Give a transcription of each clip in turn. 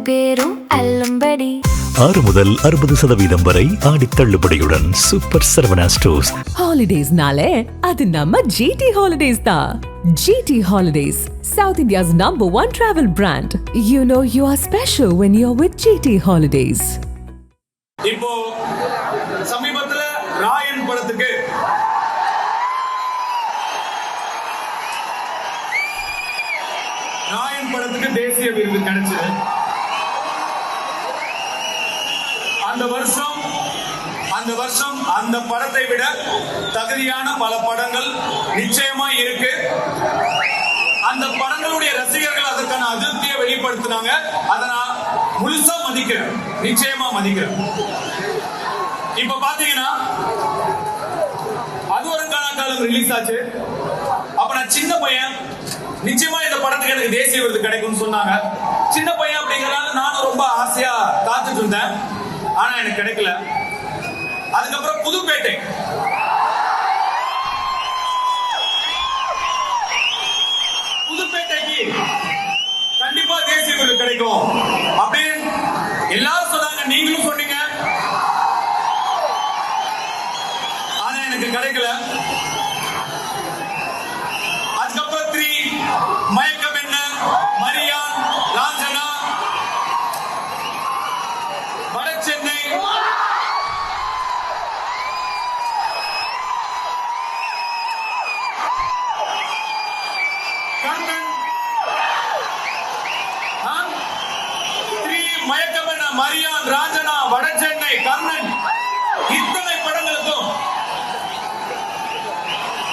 பேரும் அல்லும்படி 6 முதல் 60% வரை ஆடி தள்ளுபடியுடன் சூப்பர் சரவணா ஸ்டோர்ஸ். ஹாலிடேஸ்னாலே அது நம்ம ஜிடி ஹாலிடேஸ் தான். GT Holidays, South India's #1 travel brand. You know you are special when you're with GT Holidays. இப்போ சமீபத்துல ராயன் படத்துக்கு தேசிய விருது கிடைச்சது. அந்த வருஷம் அந்த படத்தை விட தகுதியான பல படங்கள் நிச்சயமா இருக்கு. அந்த படங்களுடைய ரசிகர்கள் அதற்கான அதிருப்தியை வெளிப்படுத்தினாங்க. அதை நான் முழுசா மதிக்கிறேன், நிச்சயமா மதிக்கிறேன். இப்ப பாத்தீங்கன்னா அது ஒரு காலம் ரிலீஸ் ஆச்சு. அப்ப நான் சின்ன பையன், நிச்சயமா இந்த படத்துக்கு எனக்கு தேசிய விருது கிடைக்கும்னு சொன்னாங்க. சின்ன பையன் அப்படிங்கறதுனால நானும் ரொம்ப ஆசையா காத்துட்டு இருந்தேன். ஆனா எனக்கு கிடைக்கல. அதுக்கப்புறம் புதுப்பேட்டைக்கு கண்டிப்பா தேசிய விருது கிடைக்கும் அப்படின்னு எல்லாரும் சொன்னாங்க, நீங்களும் சொன்னீங்க. ஆனா எனக்கு கிடைக்கல. அதுக்கப்புறம் 3 மயக்கம் என்ன, மரியான், லாஞ்சனா, வட சென்னை, கர்ணன், 3 மயக்கம் என்ன, மரியான், ராஞ்சனா, வட சென்னை, கர்ணன், இத்தனை படங்களுக்கும்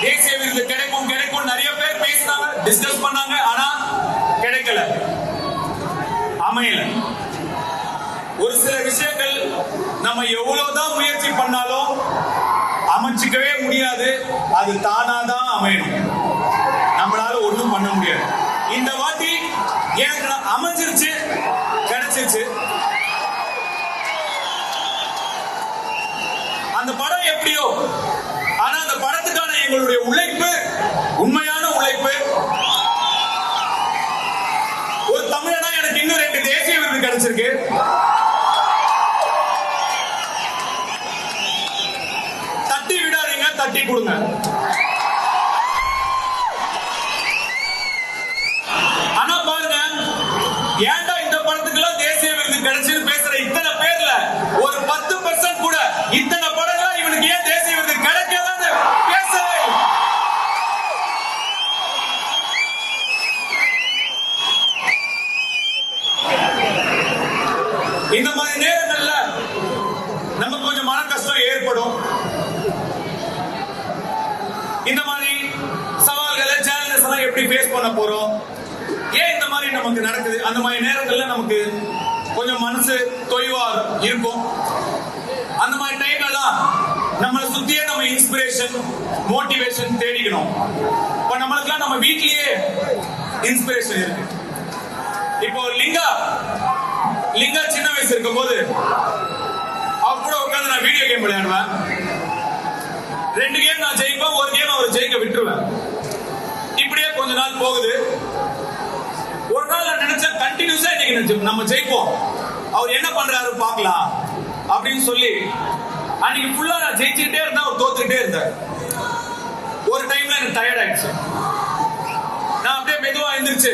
தேசிய விருது கிடைக்கும் நிறைய பேர் பேசினாங்க, டிஸ்கஸ் பண்ணாங்க. ஆனா கிடைக்கல, அமையல. ஒரு சில விஷயங்கள் நம்ம எவ்வளவுதான் முயற்சி பண்ணாலும் அமைச்சிக்கவே முடியாது. அது தானாதான் அமையணும், நம்மளால ஒண்ணும் பண்ண முடியாது. இந்த வாட்டி எனக்கு அமைஞ்சிருச்சு, கிடைச்சிருச்சு. அந்த படம் எப்படியோ, ஆனா அந்த படத்துக்கான எங்களுடைய உழைப்பு, உண்மையான உழைப்பு. ஒரு தமிழனா எனக்கு இன்னும் 2 தேசிய விருது கிடைச்சிருக்கு. தட்டி விடாதீங்க, தட்டி கொடுங்க. ஆனா பாருங்க, ஏன்டா இந்த படத்துக்கெல்லாம் தேசிய விருது கிடைச்சது பேசுற இத்தனை பேர்ல ஒரு 10% கூட இத்தனை படங்களா இவனுக்கு ஏன் தேசிய விருது கிடைக்கலன்னு பேசவே. இந்த மாதிரி நேரங்கள்ல நமக்கு கொஞ்சம் மன கஷ்டம் ஏற்படும். இந்த மாதிரி சவால்களை, சேலஞ்சஸ் எல்லாம் எப்படி ஃபேஸ் பண்ண போறோம், ஏன் இந்த மாதிரி நமக்கு நடக்குது, அந்த மாதிரி நேரங்கள்ல நமக்கு கொஞ்சம் மனசு தொய்வா இருக்கும். அந்த மாதிரி டைம்லலாம் நம்மளை சுத்தியே நம்ம இன்ஸ்பிரேஷன், மோட்டிவேஷன் தேடிக்கணும். இப்ப நம்மளுக்குலாம் நம்ம வீட்லயே இன்ஸ்பிரேஷன் இருக்கு. இப்போ லிங்கா சின்ன வயசு இருக்கும் போது அவர் கூட உட்கார்ந்து நான் வீடியோ கேம் விளையாடுவேன். 2 கேம் நான் ஜெயிப்பேன், 1 கேம் அவர் ஜெயிக்க விட்டுருவேன். இப்படியே கொஞ்ச நாள் போகுது. ஒரு நாள் நான் நினைச்சேன், கண்டினியூஸா இன்னைக்கு நம்ம ஜெயிப்போம், அவர் என்ன பண்றாரு பார்க்கலாம் அப்படின்னு சொல்லி அன்னைக்கு ஃபுல்லா நான் ஜெயிச்சுக்கிட்டே இருந்தா, அவர் தோத்துக்கிட்டே இருந்தார். ஒரு டைம்ல எனக்கு டயர்ட் ஆயிடுச்சு. நான் அப்படியே மெதுவா எந்திரிச்சு,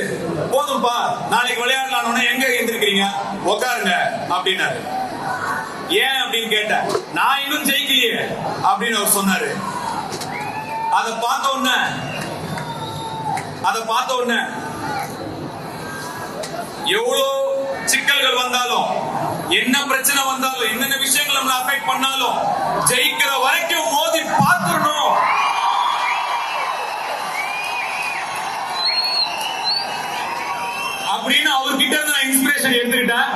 போதும்பா நாளைக்கு விளையாடலான்னு. எங்க எந்திரிக்கிறீங்க, உட்காருங்க அப்படின்னாரு. ஏன் அப்படின்னு கேட்டேன். நான் இன்னும் ஜெயிக்கலையே அப்படின்னு அவர் சொன்னாரு. அதை பார்த்த உடனே எவ்வளவு சிக்கல்கள் வந்தாலும், என்ன பிரச்சனை வந்தாலும், என்னென்ன விஷயங்கள் நம்மளை அஃபெக்ட் பண்ணாலும் ஜெயிக்கிற வரைக்கும் மோதி பார்த்துடணும் அப்படின்னு அவர்கிட்ட இருந்து நான் இன்ஸ்பிரேஷன் எடுத்துக்கிட்டேன்.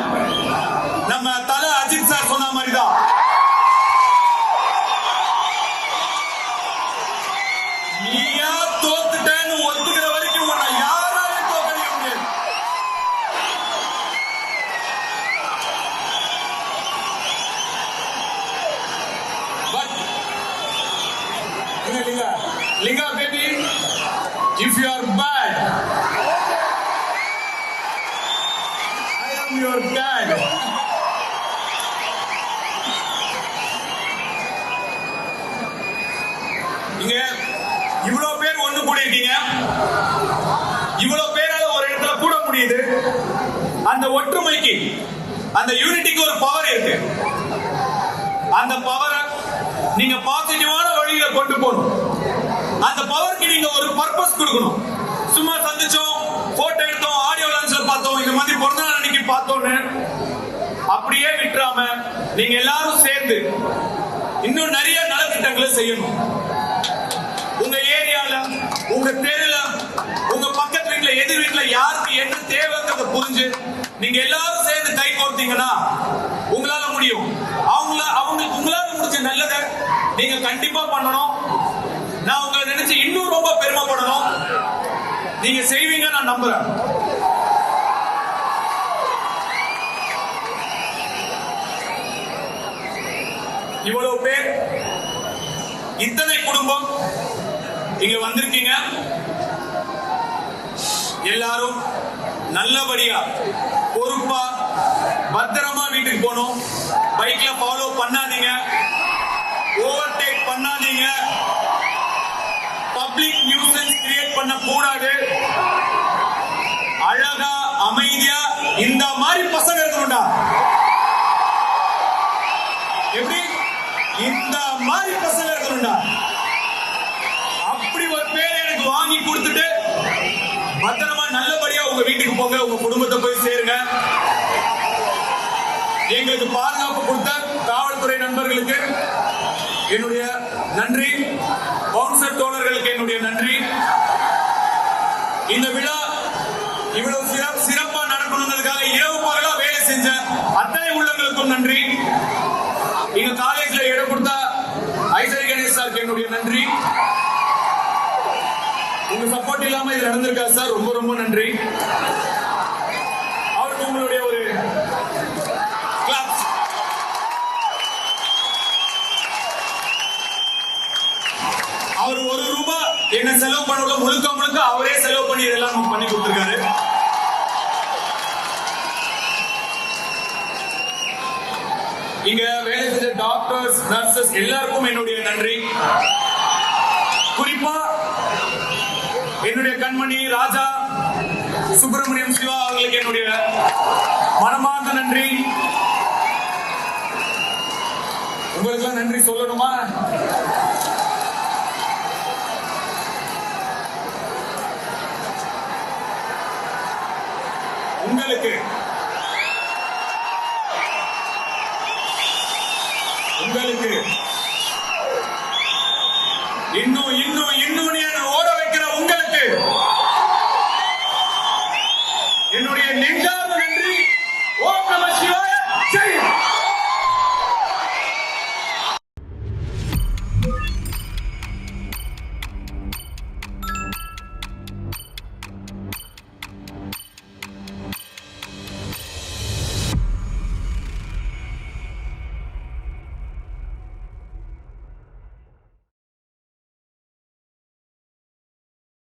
நம்ம தல அஜித் சார் சொன்ன மாதிரிதான், நீயா தோத்துட்டேன்னு ஒத்துக்கிற வரைக்கும் உன்னை யாராலையும் தோக்கடிக்க முடியாது. But Linga baby, if you are bad, I am your your dad. இங்க இவ்வளவு பேர் ஒண்ணு கூடி இருக்கீங்க. இவ்வளவு பேரால ஒரு இடத்துல கூட முடியுது. அந்த ஒற்றுமைக்கு, அந்த யூனிட்டிக்கு ஒரு பவர் இருக்கு. அந்த பவரை நீங்க பாசிட்டிவான வழியில கொண்டு போகணும். அந்த பவருக்கு நீங்க ஒரு பர்பஸ் கொடுக்கணும். சும்மா சந்திச்சோம், போட்டோ எடுத்தோம், ஆடியோ லான்ச்ல பார்த்தோம், இந்த மாதிரி பிறந்த நாள் அன்னைக்கு பார்த்தோன்னு அப்படியே விட்டுறாம நீங்க எல்லாரும் சேர்ந்து இன்னும் நிறைய நலத்திட்டங்களை செய்யணும். உங்க ஏரியால, உங்க தெருல, உங்க பக்கத்து வீட்டுல, எதிர் வீட்டுல யாருக்கு என்ன தேவைங்கிறத புரிஞ்சு நீங்க எல்லாரும் சேர்ந்து கை கோர்த்தீங்கன்னா உங்களால முடியும். உங்களால முடிஞ்ச நல்லதை நீங்க கண்டிப்பா பண்ணணும். நான் உங்களை நினைச்சு இன்னும் ரொம்ப பெருமைப்படணும். நீங்க செய்வீங்க நான் நம்புறேன். இவ்வளவு பேர், இத்தனை குடும்பம் இங்க வந்திருக்கீங்க. எல்லாரும் நல்லபடியா பொறுப்பா பத்திரமா வீட்டுக்கு போகணும். பைக்ல ஃபாலோ பண்ணாதீங்க, ஓவர்டேக் பண்ணாதீங்க, பப்ளிக் நியூசன்ஸ் கிரியேட் பண்ண கூடாது. அழகா அமைதியா இந்த மாதிரி பசங்க இருக்கணும்டா. எப்படி? இந்த மாதிரி பசங்க இருக்கணும்டா. அப்படி ஒரு பேரை எனக்கு வாங்கி கொடுத்துட்டு பத்திரமா நல்லபடியா உங்க வீட்டுக்கு போங்க, உங்க குடும்பத்தை போய் சேருங்க. எங்களுக்கு பாதுகாப்பு கொடுத்த காவல்துறை நண்பர்களுக்கு என்னுடைய நன்றி. பவுன்சர் தோழர்களுக்கு என்னுடைய நன்றி. இந்த விழா இவ்வளவு சிறப்பா நடக்கணுங்கிறதுக்காக இரவு பகலா வேலை செஞ்ச அத்தனை உள்ளங்களுக்கும் நன்றி. எங்க காலேஜ்ல இடம் கொடுத்த ஐசரி கணேஷ் சாருக்கு என்னுடைய நன்றி. உங்க சப்போர்ட் இல்லாம இது நடந்திருக்காது சார், ரொம்ப ரொம்ப நன்றி. அவருக்கு உங்களுடைய ஒரு கிளாப்ஸ். அவர் ₹1 என்ன செலவு பண்ண முழுக்க முழுக்க அவரே செலவு பண்ணி இதெல்லாம் பண்ணி கொடுத்திருக்காரு. இங்க வேலை செய்த டாக்டர்ஸ், நர்சஸ் எல்லாருக்கும் என்னுடைய நன்றி. குறிப்பா என்னுடைய கண்மணி ராஜா சுப்பிரமணியம் சிவா அவர்களுக்கு என்னுடைய மனமார்ந்த நன்றி. உங்களுக்கு நன்றி சொல்லணுமா? உங்களுக்கு இன்னும்